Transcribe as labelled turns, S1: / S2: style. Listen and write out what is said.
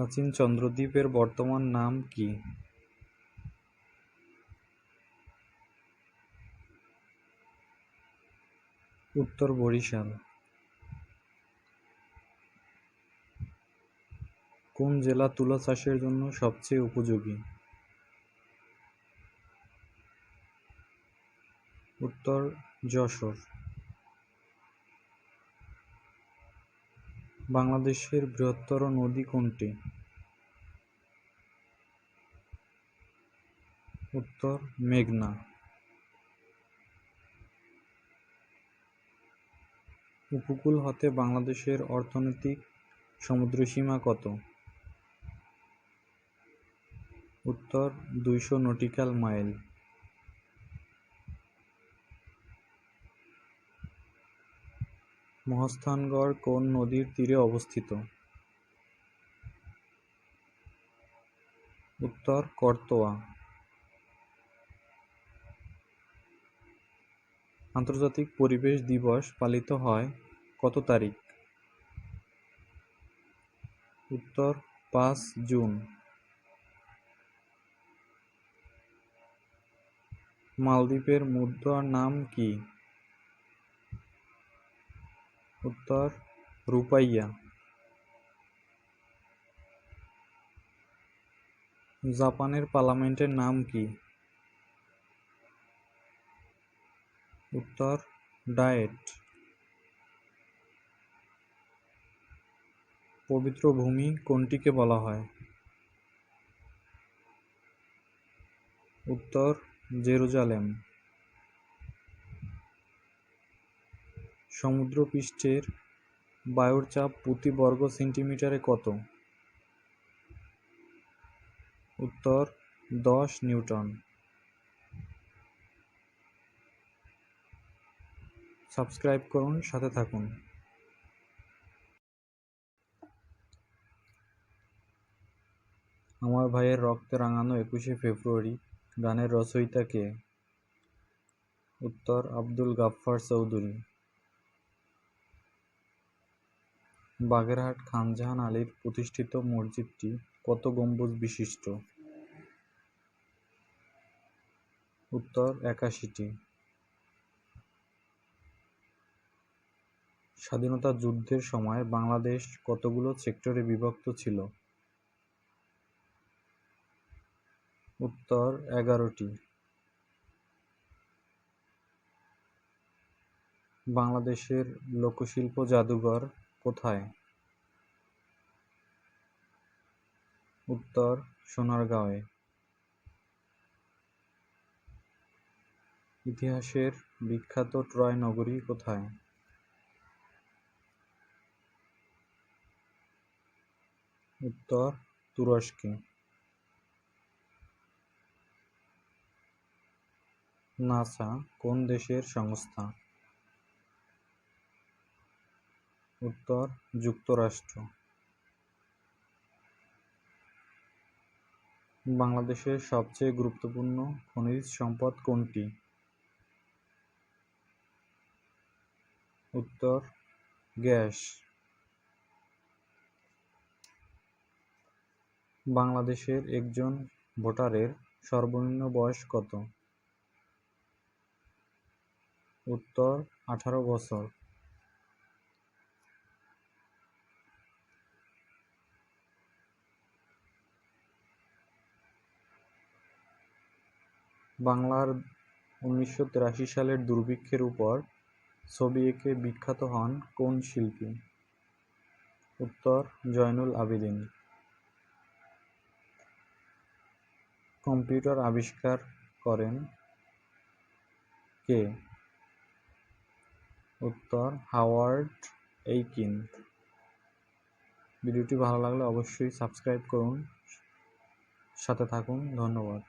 S1: প্রাচীন চন্দ্রদ্বীপের বর্তমান নাম কি? উত্তর বরিশাল। কোন জেলা তুলা চাষের জন্য সবচেয়ে উপযোগী? উত্তর যশোর। বাংলাদেশের বৃহত্তর নদী কোনটি? উত্তর মেঘনা। উপকূল হতে বাংলাদেশের অর্থনৈতিক সমুদ্রসীমা কত? উত্তর 200 নটিক্যাল মাইল। মহাস্থানগড় কোন নদীর তীরে অবস্থিত? উত্তর করতোয়া। আন্তর্জাতিক পরিবেশ দিবস পালিত হয় কত তারিখ? উত্তর 5 জুন। মালদ্বীপের মুদ্রার নাম কি? উত্তর রূপাইয়া। জাপানের পার্লামেন্টের নাম কি? উত্তর ডায়েট। পবিত্র ভূমি কোনটিকে বলা হয়? উত্তর জেরুজালেম। সমুদ্রপৃষ্ঠের বায়ুর চাপ প্রতি বর্গ সেন্টিমিটারে কত? উত্তর 10 নিউটন। সাবস্ক্রাইব করুন, সাথে থাকুন। আমার ভাইয়ের রক্তে রাঙানো 21শে ফেব্রুয়ারি গানের রচয়িতা কে? উত্তর আব্দুল গাফফার চৌধুরী। বাগেরহাট খান জাহান আলীর প্রতিষ্ঠিত মসজিদটি কত গম্বুজ বিশিষ্ট? উত্তর 81টি। স্বাধীনতা যুদ্ধের সময় বাংলাদেশ কতগুলো সেক্টরে বিভক্ত ছিল? উত্তর 11টি। বাংলাদেশের লোকশিল্প জাদুঘর কোথায়? উত্তর সোনারগাঁয়ে। ইতিহাসের বিখ্যাত ট্রয় নগরী কোথায়? উত্তর তুরস্কে। নাসা কোন দেশের সংস্থা? উত্তর যুক্তরাষ্ট্র। বাংলাদেশের সবচেয়ে গুরুত্বপূর্ণ খনিজ সম্পদ কোনটি? উত্তর গ্যাস। বাংলাদেশের একজন ভোটারের সর্বনিম্ন বয়স কত? উত্তর 18 বছর। বাংলার 1983 সালের দুর্ভিক্ষের উপর ছবি এঁকে বিখ্যাত হন কোন শিল্পী? উত্তর জয়নুল আবেদিন। কম্পিউটার আবিষ্কার করেন কে? উত্তর হাওয়ার্ড এইকিন। ভিডিওটি ভালো লাগলে অবশ্যই সাবস্ক্রাইব করুন, সাথে থাকুন। ধন্যবাদ।